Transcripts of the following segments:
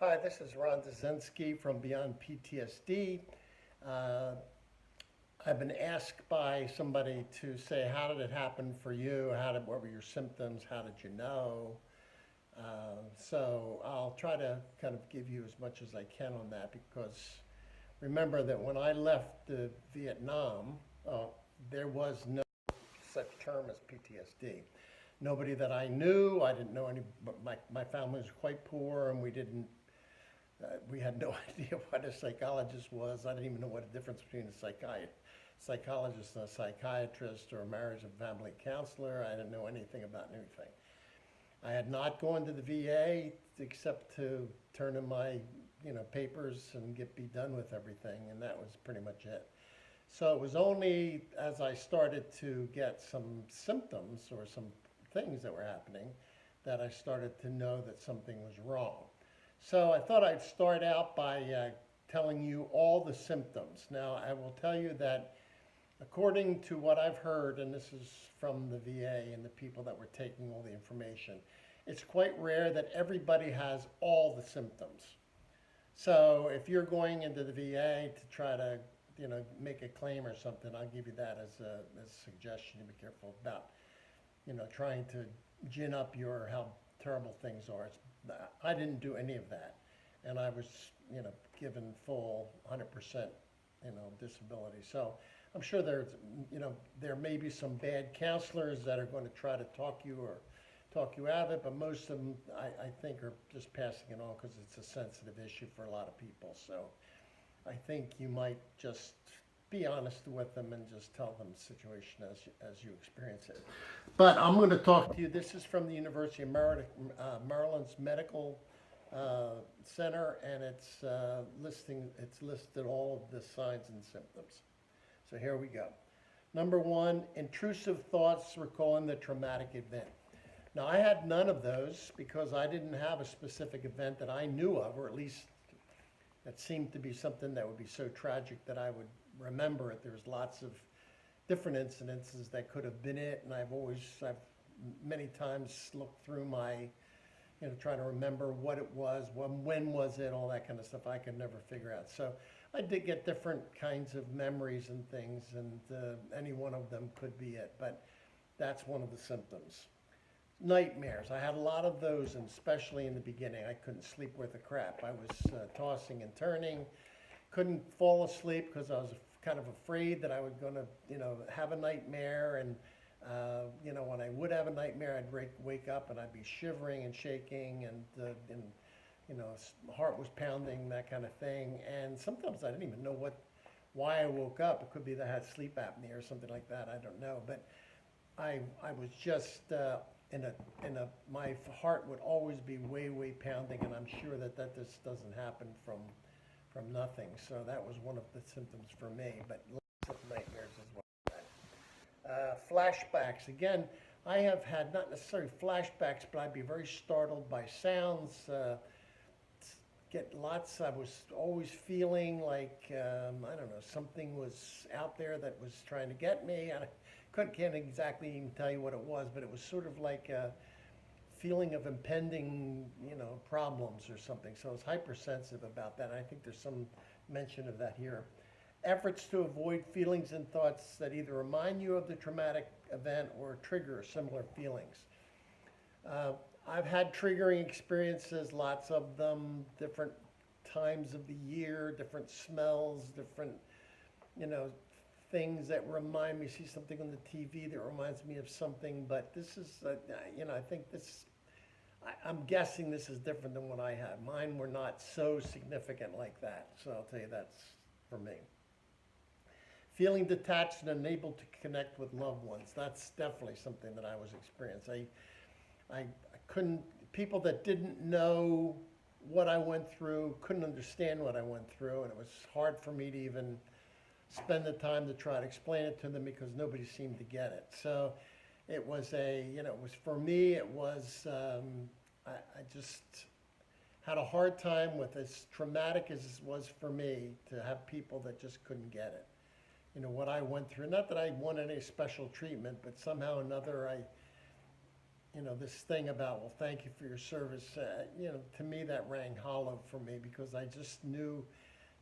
Hi, this is Ron Dzinski from Beyond PTSD. Uh, I've been asked by somebody to say, how did it happen for you? What were your symptoms? How did you know? So I'll try to kind of give you as much as I can on that because remember that when I left Vietnam, there was no such term as PTSD. Nobody that I knew, I didn't know any, but my family was quite poor and we had no idea what a psychologist was. I didn't even know what the difference between a psychologist and a psychiatrist or a marriage and family counselor. I didn't know anything about anything. I had not gone to the VA except to turn in my, papers and be done with everything, and that was pretty much it. So it was only as I started to get some symptoms or some things that were happening that I started to know that something was wrong. So I thought I'd start out by telling you all the symptoms. Now, I will tell you that according to what I've heard, and this is from the VA and the people that were taking all the information, it's quite rare that everybody has all the symptoms. So if you're going into the VA to try to, make a claim or something, I'll give you that as a suggestion to be careful about, trying to gin up how terrible things are. I didn't do any of that, and I was, given full 100%, disability. So I'm sure there may be some bad counselors that are going to try to talk you out of it, but most of them, I think, are just passing it on because it's a sensitive issue for a lot of people. So I think you might just be honest with them and just tell them the situation as you experience it. But I'm going to talk to you. This is from the University of Maryland's Medical Center, and it's listed all of the signs and symptoms. So here we go. Number one, intrusive thoughts recalling the traumatic event. Now, I had none of those because I didn't have a specific event that I knew of, or at least that seemed to be something that would be so tragic that I would remember it. There's lots of different incidences that could have been it, and I've many times looked through my, trying to remember what it was, when was it, all that kind of stuff. I could never figure out. So I did get different kinds of memories and things, and any one of them could be it, but that's one of the symptoms. Nightmares. I had a lot of those, and especially in the beginning. I couldn't sleep worth a crap. I was tossing and turning, couldn't fall asleep because I was kind of afraid that I was going to, have a nightmare. And, when I would have a nightmare, I'd wake up and I'd be shivering and shaking, and heart was pounding, that kind of thing. And sometimes I didn't even know why I woke up. It could be that I had sleep apnea or something like that. I don't know. But I was just my heart would always be way, way pounding, and I'm sure that just doesn't happen from nothing. So that was one of the symptoms for me, but lots of nightmares as well. Flashbacks. Again, I have had not necessarily flashbacks, but I'd be very startled by sounds. I was always feeling like, I don't know, something was out there that was trying to get me. Can't exactly even tell you what it was, but it was sort of like a feeling of impending, problems or something. So I was hypersensitive about that. And I think there's some mention of that here. Efforts to avoid feelings and thoughts that either remind you of the traumatic event or trigger similar feelings. I've had triggering experiences, lots of them, different times of the year, different smells, different, things that remind me, see something on the TV that reminds me of something, but this is, I think I'm guessing this is different than what I had. Mine were not so significant like that, so I'll tell you that's for me. Feeling detached and unable to connect with loved ones. That's definitely something that I was experiencing. I couldn't, people that didn't know what I went through couldn't understand what I went through, and it was hard for me to even spend the time to try to explain it to them because nobody seemed to get it. So it was for me, it was, I just had a hard time with as traumatic as it was for me to have people that just couldn't get it. What I went through, not that I wanted any special treatment, but somehow or another, this thing about, well, thank you for your service, to me that rang hollow for me because I just knew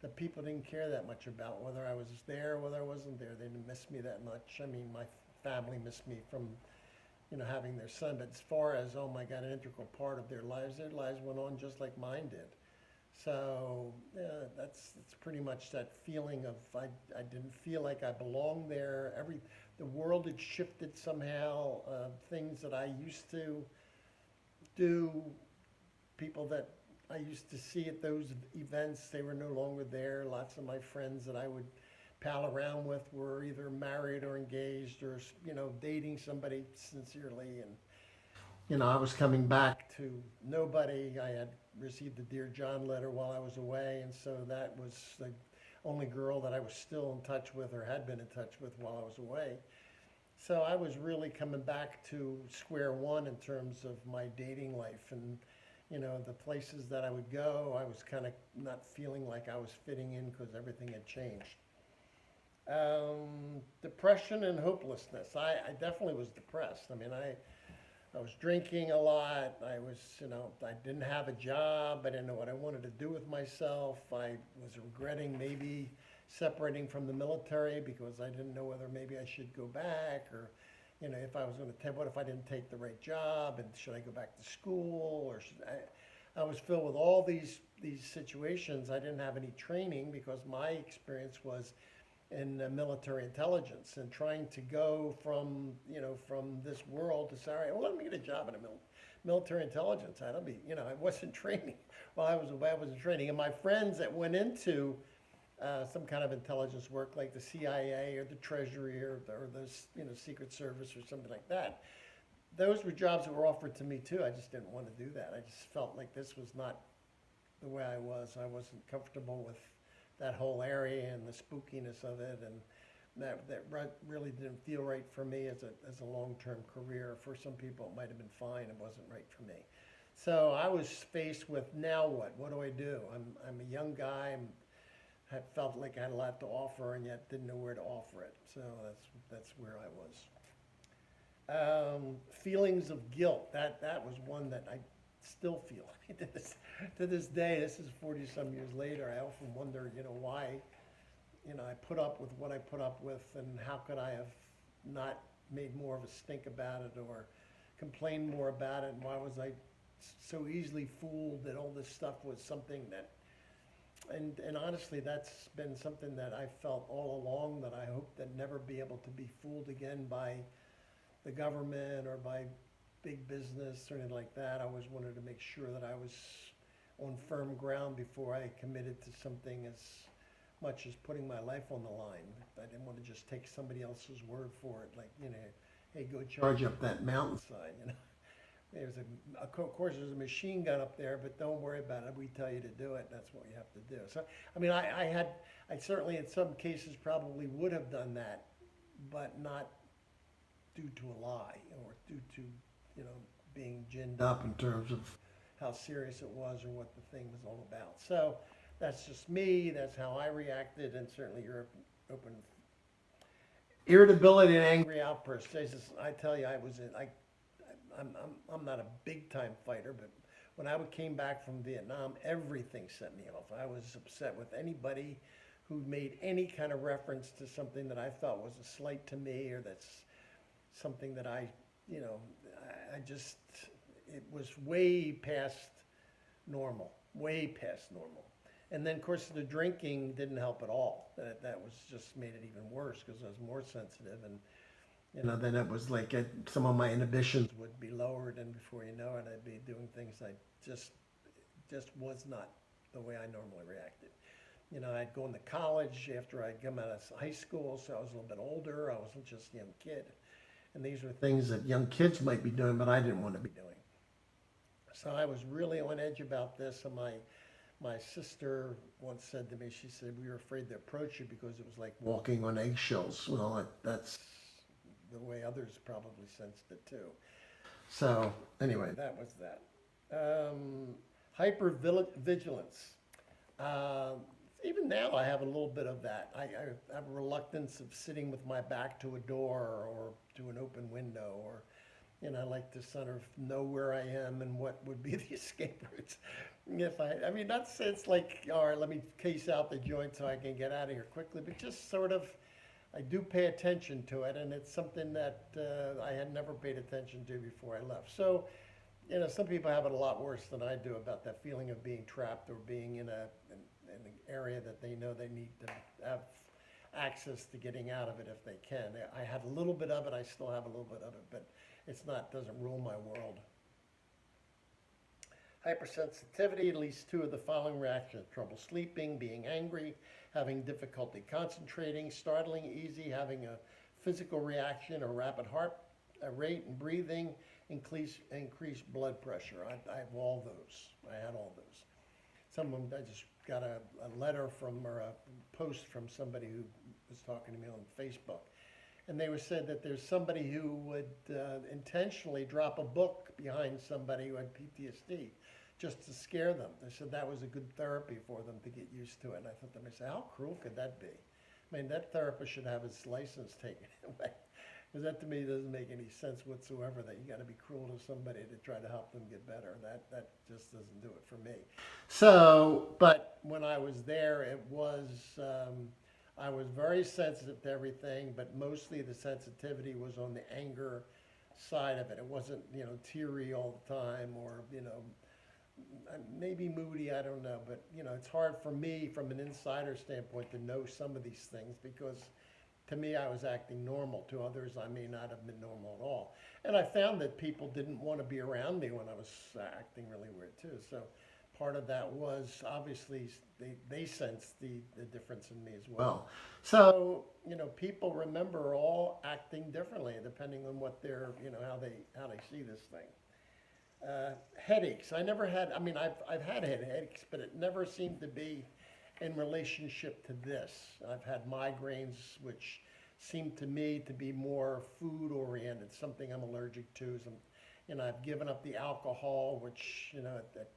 that people didn't care that much about whether I was there, whether I wasn't there. They didn't miss me that much. I mean, my family missed me from, having their son, but as far as, oh my God, an integral part of their lives went on just like mine did. So that's pretty much that feeling of I didn't feel like I belonged there. The world had shifted somehow. Things that I used to do, people that I used to see at those events, they were no longer there. Lots of my friends that I would pal around with were either married or engaged or dating somebody sincerely, and I was coming back to nobody. I had received a Dear John letter while I was away, and so that was the only girl that I was still in touch with or had been in touch with while I was away. So I was really coming back to square one in terms of my dating life, and the places that I would go, I was kind of not feeling like I was fitting in because everything had changed. Depression and hopelessness. I definitely was depressed. I mean, I was drinking a lot. I was, I didn't have a job. I didn't know what I wanted to do with myself. I was regretting maybe separating from the military because I didn't know whether maybe I should go back or, if I was going to, what if I didn't take the right job and should I go back to school or should I was filled with all these situations. I didn't have any training because my experience was in military intelligence and trying to go from this world to say, all right, well, let me get a job in a military intelligence. That'll be, I wasn't training while I was away. I wasn't training, and my friends that went into some kind of intelligence work, like the CIA or the Treasury or the Secret Service or something like that. Those were jobs that were offered to me too. I just didn't want to do that. I just felt like this was not the way I was. I wasn't comfortable with that whole area and the spookiness of it, and that really didn't feel right for me as a long-term career. For some people, it might have been fine. It wasn't right for me. So I was faced with, now what? What do I do? I'm a young guy. I felt like I had a lot to offer, and yet didn't know where to offer it. So that's where I was. Feelings of guilt. That was one that I still feel to this day. This is 40-some years later. I often wonder, why, I put up with what I put up with, and how could I have not made more of a stink about it or complained more about it, and why was I so easily fooled that all this stuff was something that, and honestly, that's been something that I felt all along, that I hope that never be able to be fooled again by the government or by big business or anything like that. I always wanted to make sure that I was on firm ground before I committed to something as much as putting my life on the line. I didn't want to just take somebody else's word for it, like, hey, go charge up that mountainside, of course, there's a machine gun up there, but don't worry about it. We tell you to do it. That's what you have to do. So, I mean, I certainly in some cases probably would have done that, but not due to a lie or due to, being ginned up in terms of how serious it was or what the thing was all about. So that's just me. That's how I reacted, and certainly you're open. Irritability and angry outbursts. Jesus, I tell you, I'm not a big time fighter, but when I came back from Vietnam, everything set me off. I was upset with anybody who made any kind of reference to something that I thought was a slight to me, or that's something that I just, it was way past normal, way past normal. And then, of course, the drinking didn't help at all. That was just made it even worse because I was more sensitive, and then it was like some of my inhibitions would be lowered, and before you know it, I'd be doing things I just was not the way I normally reacted. I'd go into college after I'd come out of high school, so I was a little bit older. I wasn't just a young kid. And these were things that young kids might be doing, but I didn't want to be doing. So I was really on edge about this, and my sister once said to me, she said, we were afraid to approach you because it was like walking on eggshells. Well, that's the way others probably sensed it too. So anyway, that was that. Hypervigilance. Even now I have a little bit of that. I have a reluctance of sitting with my back to a door or to an open window, or I like to sort of know where I am and what would be the escape routes. If I mean, not sense like, all right, let me case out the joint so I can get out of here quickly, but just sort of, I do pay attention to it, and it's something that I had never paid attention to before I left. So, some people have it a lot worse than I do about that feeling of being trapped or being in an area that they know they need to have access to getting out of it if they can. I had a little bit of it, I still have a little bit of it, but doesn't rule my world. Hypersensitivity, at least two of the following reactions: trouble sleeping, being angry, having difficulty concentrating, startling, easy, having a physical reaction or rapid heart rate and breathing, increased blood pressure. I have all those. I had all those. I just got a letter from, or a post from somebody who was talking to me on Facebook. And they said that there's somebody who would intentionally drop a book behind somebody who had PTSD just to scare them. They said that was a good therapy for them to get used to it. And I thought to myself, how cruel could that be? I mean, that therapist should have his license taken away. Because that to me doesn't make any sense whatsoever, that you got to be cruel to somebody to try to help them get better. That just doesn't do it for me. So, but when I was there, I was very sensitive to everything, but mostly the sensitivity was on the anger side of it. It wasn't, teary all the time, or, maybe moody, I don't know. But, it's hard for me from an insider standpoint to know some of these things, because to me, I was acting normal. To others, I may not have been normal at all. And I found that people didn't want to be around me when I was acting really weird too. So part of that was obviously they sensed the difference in me as well. So, people remember all acting differently depending on what they're, how they see this thing. Headaches. I never had, I mean, I've had headaches, but it never seemed to be in relationship to this. I've had migraines, which seem to me to be more food oriented, something I'm allergic to. I've given up the alcohol, which, at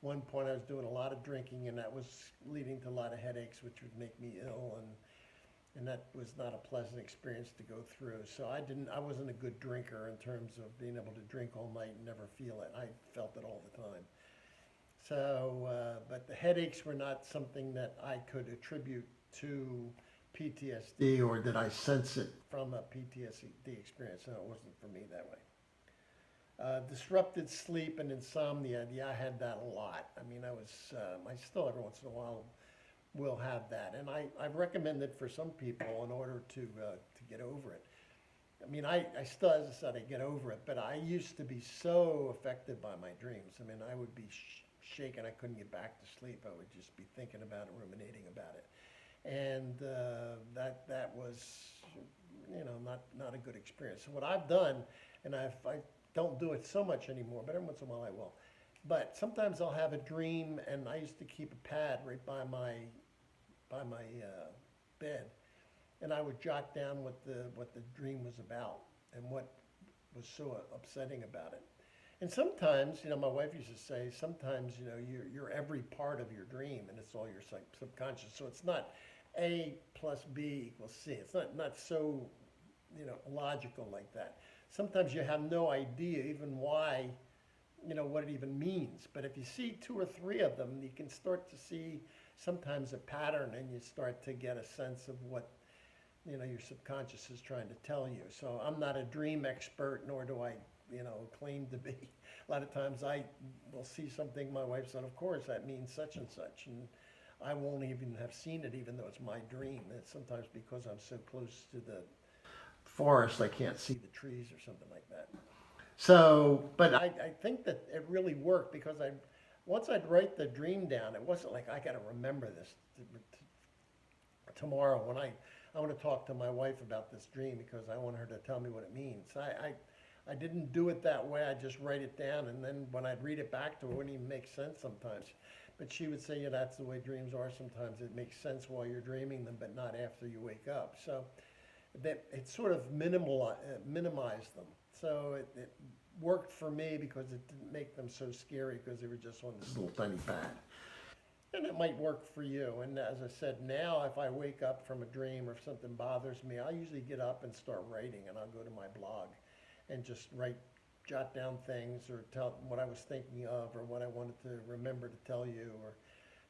one point I was doing a lot of drinking, and that was leading to a lot of headaches, which would make me ill, and that was not a pleasant experience to go through. So I wasn't a good drinker in terms of being able to drink all night and never feel it. I felt it all the time. So, but the headaches were not something that I could attribute to PTSD, or did I sense it from a PTSD experience? No, it wasn't for me that way. Disrupted sleep and insomnia. Yeah, I had that a lot. I mean, I still every once in a while will have that. And I've recommended for some people in order to get over it. I mean, I still, as I said, I get over it, but I used to be so affected by my dreams. I mean, I would be shaken. I couldn't get back to sleep. I would just be thinking about it, ruminating about it. And that was, not a good experience. So what I've done, and I don't do it so much anymore, but every once in a while I will. But sometimes I'll have a dream, and I used to keep a pad right by my bed, and I would jot down what the dream was about and what was so upsetting about it. And sometimes, my wife used to say, sometimes, you're every part of your dream, and it's all your subconscious. So it's not A plus B equals C. It's not so, logical like that. Sometimes you have no idea even why, what it even means. But if you see two or three of them, you can start to see sometimes a pattern, and you start to get a sense of what, your subconscious is trying to tell you. So I'm not a dream expert, nor do I, claim to be. A lot of times I will see something, my wife said, of course, that means such and such. And I won't even have seen it, even though it's my dream. It's sometimes because I'm so close to the forest, I can't see the trees or something like that. So, but I think that it really worked, because once I'd write the dream down, it wasn't like I got to remember this tomorrow when I want to talk to my wife about this dream, because I want her to tell me what it means. I didn't do it that way. I just write it down, and then when I'd read it back to her, it wouldn't even make sense sometimes. But she would say, yeah, that's the way dreams are sometimes. It makes sense while you're dreaming them, but not after you wake up. So that it sort of minimized them. So it worked for me, because it didn't make them so scary, because they were just on this little tiny pad. And it might work for you. And as I said, now if I wake up from a dream or if something bothers me, I'll usually get up and start writing, and I'll go to my blog and just write jot down things or tell what I was thinking of or what I wanted to remember to tell you or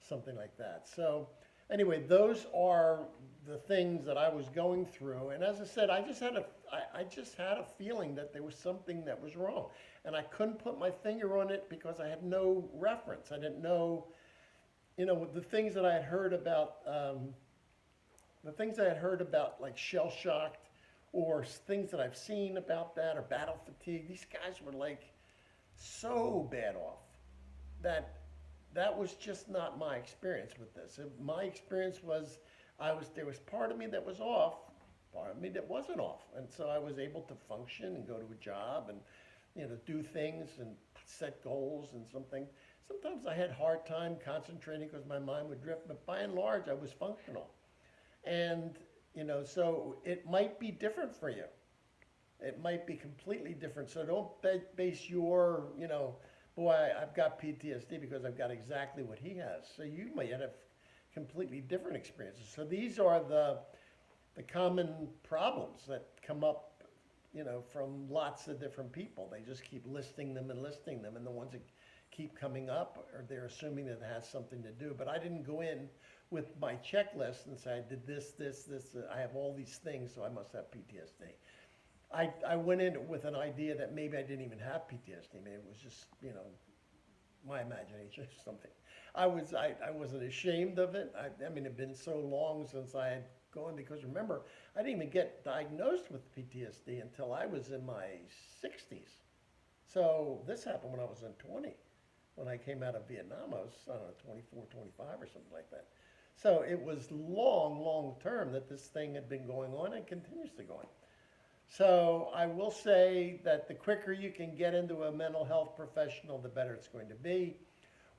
something like that. So anyway, those are the things that I was going through. And as I said, I just had a feeling that there was something that was wrong. And I couldn't put my finger on it because I had no reference. I didn't know, the things that I had heard about, like shell shocked or things that I've seen about that or battle fatigue. These guys were like so bad off that was just not my experience with this. My experience was there was part of me that was off, part of me that wasn't off. And so I was able to function and go to a job and, do things and set goals and something. Sometimes I had a hard time concentrating because my mind would drift, but by and large, I was functional. And, so it might be different for you. It might be completely different. So don't base your, boy, I've got PTSD because I've got exactly what he has. So you might have completely different experiences. So these are the common problems that come up, from lots of different people. They just keep listing them, and the ones that keep coming up, or they're assuming that it has something to do. But I didn't go in with my checklist and say, I did this, I have all these things, so I must have PTSD. I went in with an idea that maybe I didn't even have PTSD. Maybe it was just, my imagination or something. I wasn't ashamed of it. I mean, it had been so long since I had gone, because remember, I didn't even get diagnosed with PTSD until I was in my 60s. So this happened when I was in 20. When I came out of Vietnam, I was, 24, 25 or something like that. So it was long term that this thing had been going on and continues to go on. So I will say that the quicker you can get into a mental health professional, the better it's going to be.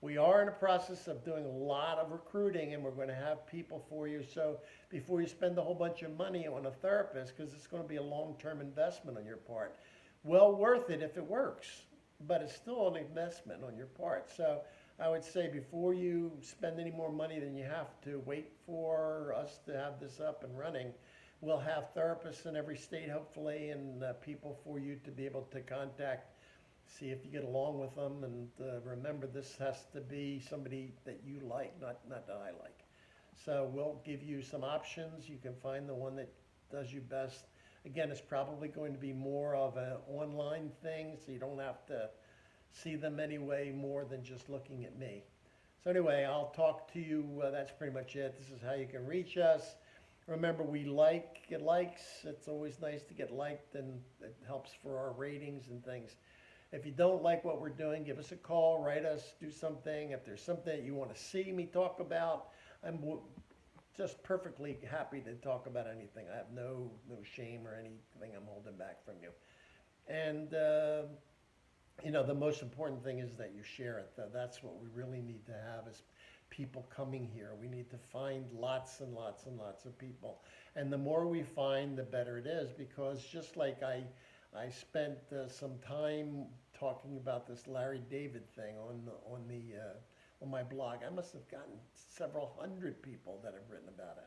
We are in a process of doing a lot of recruiting, and we're going to have people for you. So before you spend a whole bunch of money on a therapist, because it's going to be a long-term investment on your part, well worth it if it works, but it's still an investment on your part. So I would say before you spend any more money than you have to, wait for us to have this up and running. We'll have therapists in every state, hopefully, and people for you to be able to contact, see if you get along with them. And remember, this has to be somebody that you like, not that I like. So we'll give you some options. You can find the one that does you best. Again, it's probably going to be more of an online thing, so you don't have to see them anyway more than just looking at me. So anyway, I'll talk to you. That's pretty much it. This is how you can reach us. Remember, we get likes. It's always nice to get liked, and it helps for our ratings and things. If you don't like what we're doing, give us a call, write us, do something. If there's something that you want to see me talk about, I'm just perfectly happy to talk about anything. I have no shame or anything I'm holding back from you. And, the most important thing is that you share it. That's what we really need to have is people coming here. We need to find lots and lots and lots of people. And the more we find, the better it is, because just like I spent some time talking about this Larry David thing on my blog. I must have gotten several hundred people that have written about it.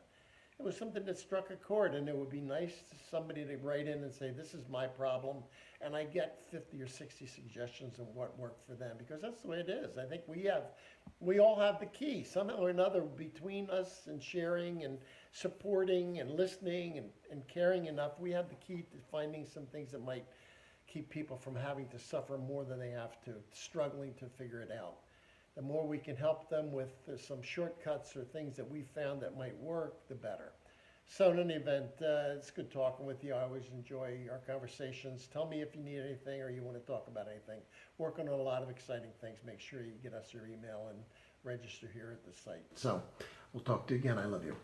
It was something that struck a chord, and it would be nice to somebody to write in and say, this is my problem, and I get 50 or 60 suggestions of what worked for them, because that's the way it is. I think we all have the key, somehow or another, between us and sharing and supporting and listening and caring enough. We have the key to finding some things that might keep people from having to suffer more than they have to, struggling to figure it out. The more we can help them with some shortcuts or things that we found that might work, the better. So in any event, it's good talking with you. I always enjoy our conversations. Tell me if you need anything or you want to talk about anything. Working on a lot of exciting things. Make sure you get us your email and register here at the site. So we'll talk to you again. I love you.